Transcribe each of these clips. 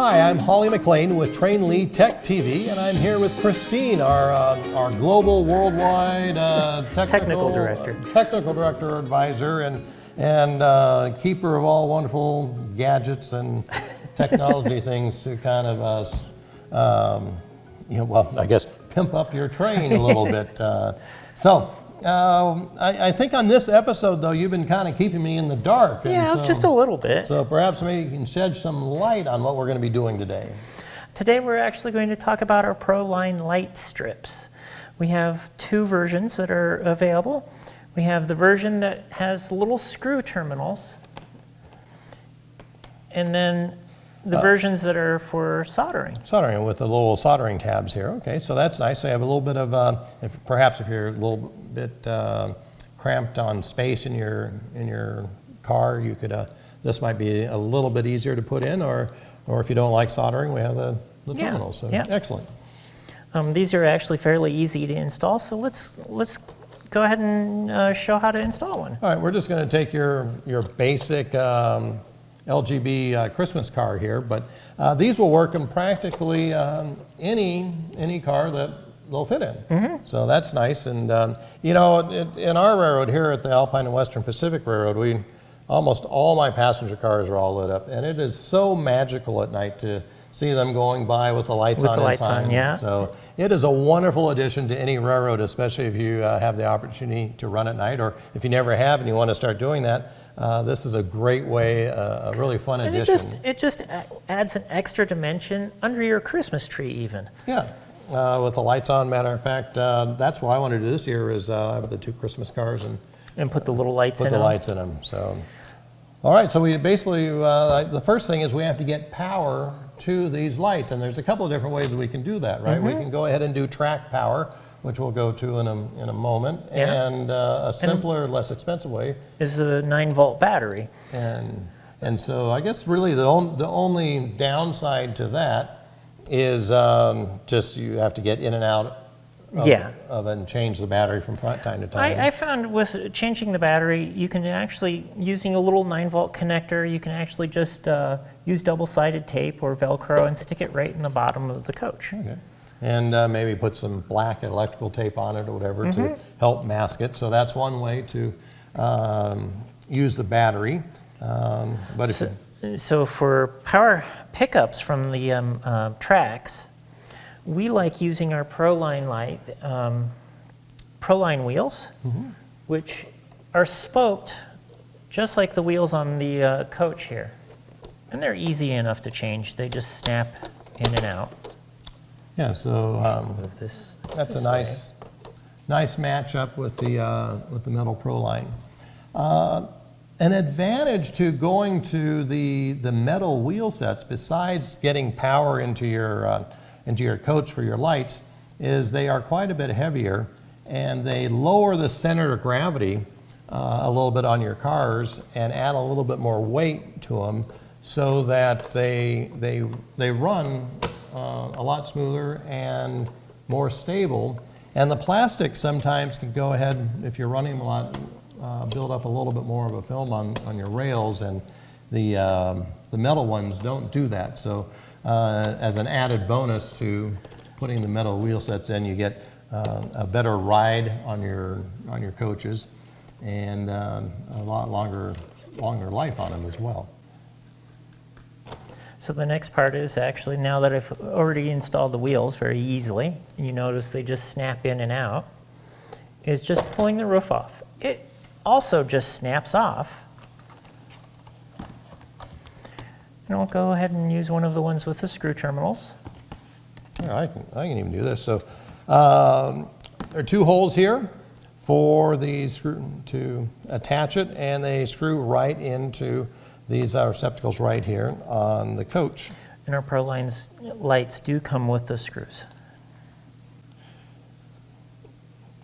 Hi, I'm Hawley McLean with TrainLi Tech TV, and I'm here with Kristine, our global, worldwide technical director, advisor, and keeper of all wonderful gadgets and technology things to kind of, I guess pimp up your train a little bit. I think on this episode, though, you've been kind of keeping me in the dark. Yeah, just a little bit. So perhaps maybe you can shed some light on what we're going to be doing today. Today we're actually going to talk about our ProLine light strips. We have two versions that are available. We have the version that has little screw terminals, and then the versions that are for soldering. Soldering with the little soldering tabs here. Okay, so that's nice. So you have a little bit of, if you're a little bit cramped on space in your car, you could. This might be a little bit easier to put in, or if you don't like soldering, we have the terminals. So excellent. These are actually fairly easy to install. So let's go ahead and show how to install one. All right, we're just going to take your basic LGB Christmas car here, but these will work in practically any car that they'll fit in. Mm-hmm. So that's nice. And in our railroad here at the Alpine and Western Pacific Railroad, almost all my passenger cars are all lit up, and it is so magical at night to see them going by with the lights on inside. Yeah. So it is a wonderful addition to any railroad, especially if you have the opportunity to run at night, or if you never have and you want to start doing that. This is a great way, a really fun addition. It just adds an extra dimension under your Christmas tree even. Yeah, with the lights on. Matter of fact, that's what I want to do this year is have the two Christmas cars and put the little lights in them. So, all right, so we basically, the first thing is we have to get power to these lights, and there's a couple of different ways that we can do that, right? Mm-hmm. We can go ahead and do track power, which we'll go to in a moment, and a simpler, less expensive way is a 9-volt battery. And so I guess really the only downside to that is just you have to get in and out of it and change the battery from time to time. I found with changing the battery, you can actually, using a little 9-volt connector, you can actually just use double-sided tape or Velcro and stick it right in the bottom of the coach. Okay. And maybe put some black electrical tape on it or whatever to help mask it. So that's one way to use the battery. So for power pickups from the tracks, we like using our ProLine wheels, which are spoked just like the wheels on the coach here. And they're easy enough to change. They just snap in and out. Yeah, so that's a nice matchup with the metal ProLine. An advantage to going to the metal wheel sets, besides getting power into your coach for your lights, is they are quite a bit heavier, and they lower the center of gravity a little bit on your cars and add a little bit more weight to them, so that they run a lot smoother and more stable. And the plastic sometimes can go ahead, if you're running them a lot, build up a little bit more of a film on your rails, and the metal ones don't do that. So as an added bonus to putting the metal wheel sets in, you get a better ride on your coaches, and a lot longer life on them as well. So the next part is actually, now that I've already installed the wheels very easily, and you notice they just snap in and out, is just pulling the roof off. It also just snaps off. And I'll go ahead and use one of the ones with the screw terminals. Yeah, I can even do this. So there are two holes here for the screw to attach it, and they screw right into these receptacles right here on the coach. And our ProLine's lights do come with the screws.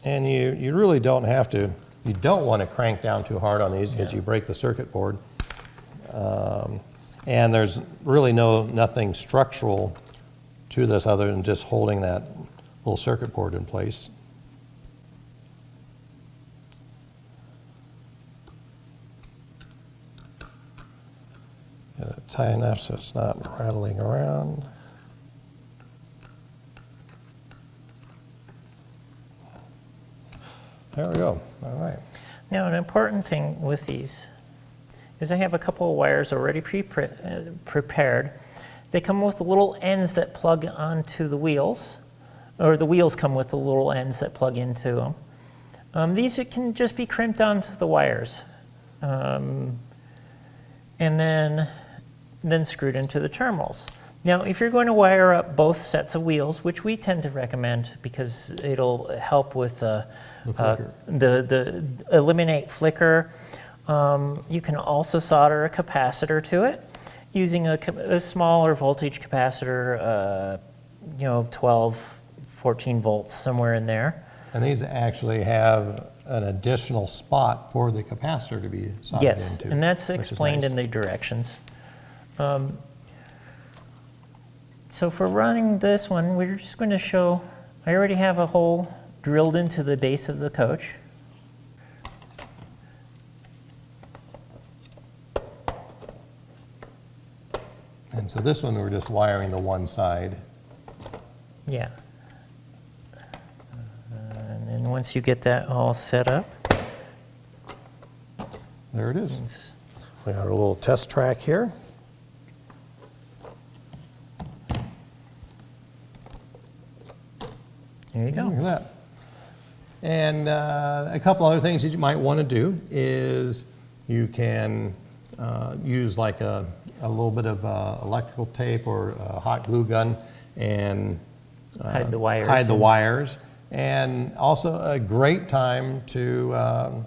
And you really don't have to, you don't want to crank down too hard on these because you break the circuit board. And there's really nothing structural to this other than just holding that little circuit board in place. tight enough so it's not rattling around. There we go. All right. Now, an important thing with these is I have a couple of wires already prepared. They come with the little ends that plug onto the wheels, or the wheels come with the little ends that plug into them. These can just be crimped onto the wires and then screwed into the terminals. Now, if you're going to wire up both sets of wheels, which we tend to recommend because it'll help with the eliminate flicker, you can also solder a capacitor to it using a smaller voltage capacitor, 12, 14 volts, somewhere in there. And these actually have an additional spot for the capacitor to be soldered Yes, into. and that's explained nice. in the directions. So for running this one, we're just going to show, I already have a hole drilled into the base of the coach. And so this one, we're just wiring the one side. Yeah. And then once you get that all set up, There it is. We got a little test track here. there you go. Look at that. And a couple other things that you might want to do is you can use like a little bit of electrical tape or a hot glue gun and Hide the wires. Hide the wires. And also a great time to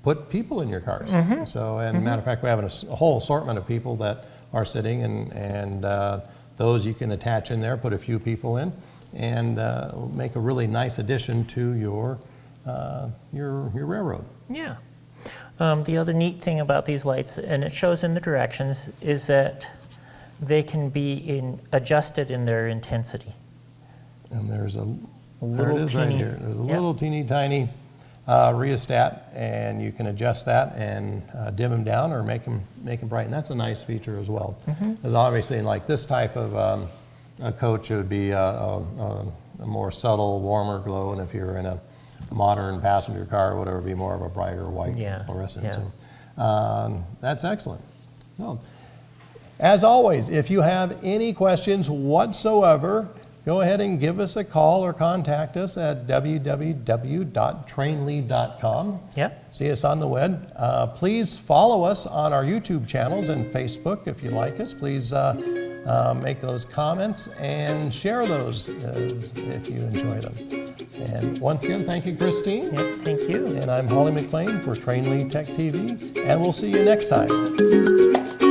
put people in your cars. So, and matter of fact, we have a whole assortment of people that are sitting, and those you can attach in there, put a few people in, and make a really nice addition to your railroad. Yeah. The other neat thing about these lights, and it shows in the directions, is that they can be adjusted in their intensity. And there's there little it is right teeny- here. There's a yep. little teeny tiny rheostat, and you can adjust that and dim them down or make them bright. And that's a nice feature as well. Because obviously, in like this type of a coach, it would be a more subtle, warmer glow, and if you're in a modern passenger car or whatever, it'd be more of a brighter white fluorescent. Yeah. So, that's excellent. Well, as always, if you have any questions whatsoever, go ahead and give us a call or contact us at www.trainli.com. Yep. See us on the web. Please follow us on our YouTube channels and Facebook if you like us. Please make those comments and share those if you enjoy them. And once again, thank you, Kristine. Yep, thank you. And I'm Hawley McLean for TrainLi Tech TV, and we'll see you next time.